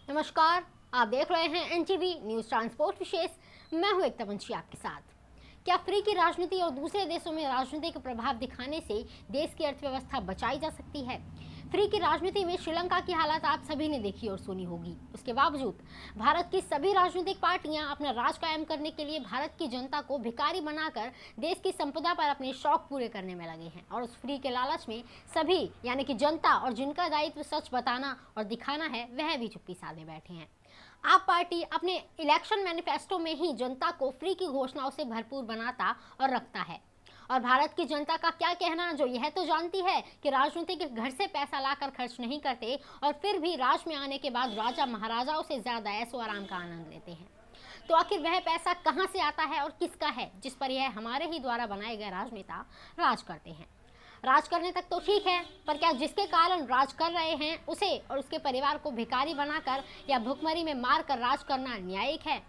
नमस्कार, आप देख रहे हैं एनटीवी न्यूज ट्रांसपोर्ट विशेष। मैं हूं एकता वंशी आपके साथ। क्या फ्री की राजनीति और दूसरे देशों में राजनीतिक प्रभाव दिखाने से देश की अर्थव्यवस्था बचाई जा सकती है? फ्री की राजनीति में श्रीलंका की हालत आप सभी ने देखी और सुनी होगी। उसके बावजूद भारत की सभी राजनीतिक पार्टियां अपना राज कायम करने के लिए भारत की जनता को भिखारी बनाकर देश की संपदा पर अपने शौक पूरे करने में लगे हैं। और उस फ्री के लालच में सभी यानी कि जनता और जिनका दायित्व सच बताना और दिखाना है, वह भी चुप्पी साधे बैठे हैं। आप पार्टी अपने इलेक्शन मैनिफेस्टो में ही जनता को फ्री की घोषणाओं से भरपूर बनाता और रखता है। और भारत की जनता का क्या कहना, जो यह तो जानती है कि राजनीति के घर से पैसा लाकर खर्च नहीं करते और फिर भी राज में आने के बाद राजा महाराजाओं से ज्यादा ऐशो आराम का आनंद लेते हैं। तो आखिर वह पैसा कहां से आता है और किसका है, जिस पर यह हमारे ही द्वारा बनाए गए राजनेता राज करते हैं? राज करने तक तो ठीक है, पर क्या जिसके कारण राज कर रहे हैं उसे और उसके परिवार को भिखारी बनाकर या भुखमरी में मार कर राज करना न्यायिक है?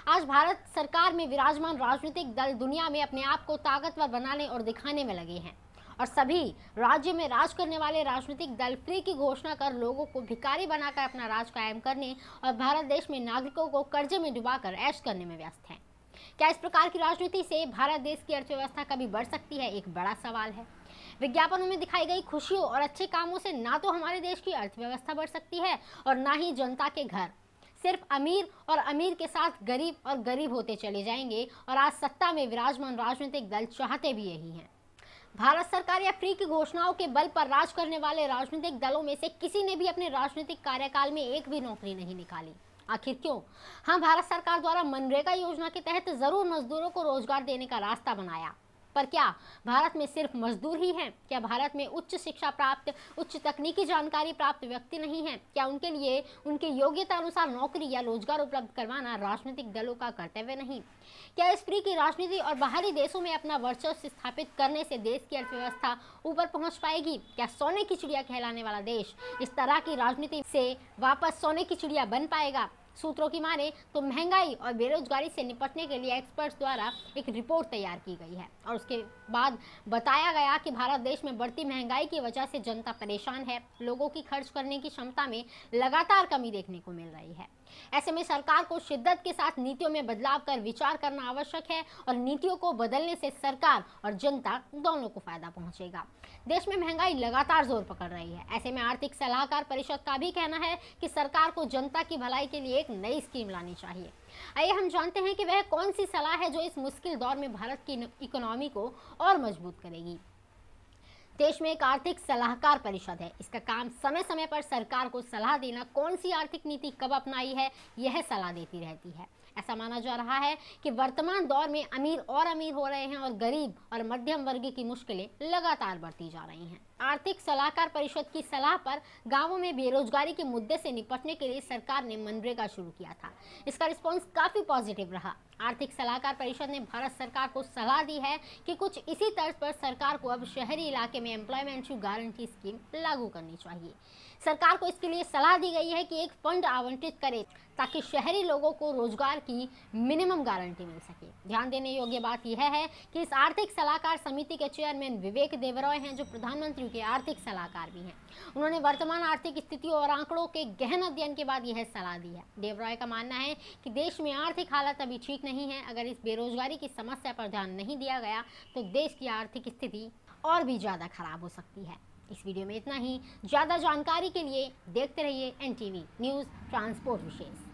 आज भारत सरकार में विराजमान राजनीतिक दल दुनिया में अपने आप को ताकतवर बनाने और दिखाने में लगे हैं। और सभी राज्य में राज करने वाले राजनीतिक दल फ्री की घोषणा कर लोगों को भिखारी बनाकर अपना राज कायम करने और भारत देश में नागरिकों को कर्जे में डुबाकर ऐश करने में व्यस्त हैं। क्या इस प्रकार की राजनीति से भारत देश की अर्थव्यवस्था कभी बढ़ सकती है? एक बड़ा सवाल है। विज्ञापनों में दिखाई गई खुशियों और अच्छे कामों से ना तो हमारे देश की अर्थव्यवस्था बढ़ सकती है और ना ही जनता के घर। सिर्फ अमीर और अमीर के साथ गरीब और गरीब होते चले जाएंगे। और आज सत्ता में विराजमान राजनीतिक दल चाहते भी यही हैं। भारत सरकार या फ्री की घोषणाओं के बल पर राज करने वाले राजनीतिक दलों में से किसी ने भी अपने राजनीतिक कार्यकाल में एक भी नौकरी नहीं निकाली। आखिर क्यों? हाँ, भारत सरकार द्वारा मनरेगा योजना के तहत जरूर मजदूरों को रोजगार देने का रास्ता बनाया, पर क्या भारत में सिर्फ मजदूर ही हैं? क्या भारत में उच्च शिक्षा प्राप्त, उच्च तकनीकी जानकारी प्राप्त व्यक्ति नहीं हैं? क्या उनके लिए उनके योग्यता अनुसार नौकरी या रोजगार उपलब्ध करवाना राजनीतिक दलों का कर्तव्य नहीं? क्या इस फ्री की राजनीति और बाहरी देशों में अपना वर्चस्व स्थापित करने से देश की अर्थव्यवस्था ऊपर पहुंच पाएगी? क्या सोने की चिड़िया कहलाने वाला देश इस तरह की राजनीति से वापस सोने की चिड़िया बन पाएगा? सूत्रों की माने तो महंगाई और बेरोजगारी से निपटने के लिए एक्सपर्ट्स द्वारा एक रिपोर्ट तैयार की गई है और उसके बाद बताया गया कि भारत देश में बढ़ती महंगाई की वजह से जनता परेशान है। लोगों की खर्च करने की क्षमता में लगातार कमी देखने को मिल रही है। ऐसे में सरकार को शिद्दत के साथ नीतियों में बदलाव कर विचार करना आवश्यक है और नीतियों को बदलने से सरकार और जनता दोनों को फायदा पहुंचेगा। देश में महंगाई लगातार जोर पकड़ रही है। ऐसे में आर्थिक सलाहकार परिषद का भी कहना है कि सरकार को जनता की भलाई के लिए एक नई स्कीम लानी चाहिए। आइए हम जानते हैं कि वह कौन सी सलाह है जो इस मुश्किल दौर में भारत की इकोनॉमी को और मजबूत करेगी। देश में एक आर्थिक सलाहकार परिषद है। इसका काम समय समय पर सरकार को सलाह देना, कौन सी आर्थिक नीति कब अपनाई है, यह सलाह देती रहती है। ऐसा माना जा रहा है कि वर्तमान दौर में अमीर और अमीर हो रहे हैं और गरीब और मध्यम वर्ग की मुश्किलें लगातार बढ़ती जा रही हैं। आर्थिक सलाहकार परिषद की सलाह पर गांवों में बेरोजगारी के मुद्दे से निपटने के लिए सरकार ने मनरेगा शुरू किया था। इसका रिस्पॉन्स काफी पॉजिटिव रहा। आर्थिक सलाहकार परिषद ने भारत सरकार को सलाह दी है कि कुछ इसी तर्ज पर सरकार को अब शहरी इलाके में एम्प्लॉयमेंट गारंटी स्कीम लागू करनी चाहिए। सरकार को इसके लिए सलाह दी गई है कि एक फंड आवंटित करे ताकि शहरी लोगों को रोजगार की मिनिमम गारंटी मिल सके। ध्यान देने योग्य बात यह है कि इस आर्थिक सलाहकार समिति के चेयरमैन विवेक देवरॉय हैं, जो प्रधानमंत्री के आर्थिक सलाहकार भी हैं। उन्होंने वर्तमान आर्थिक स्थितियों और आंकड़ों के गहन अध्ययन के बाद यह सलाह दी है। देवरॉय का मानना है कि देश में आर्थिक हालत अभी ठीक नहीं है। अगर इस बेरोजगारी की समस्या पर ध्यान नहीं दिया गया तो देश की आर्थिक स्थिति और भी ज़्यादा खराब हो सकती है। इस वीडियो में इतना ही। ज़्यादा जानकारी के लिए देखते रहिए एनटीवी न्यूज़ ट्रांसपोर्ट विशेष।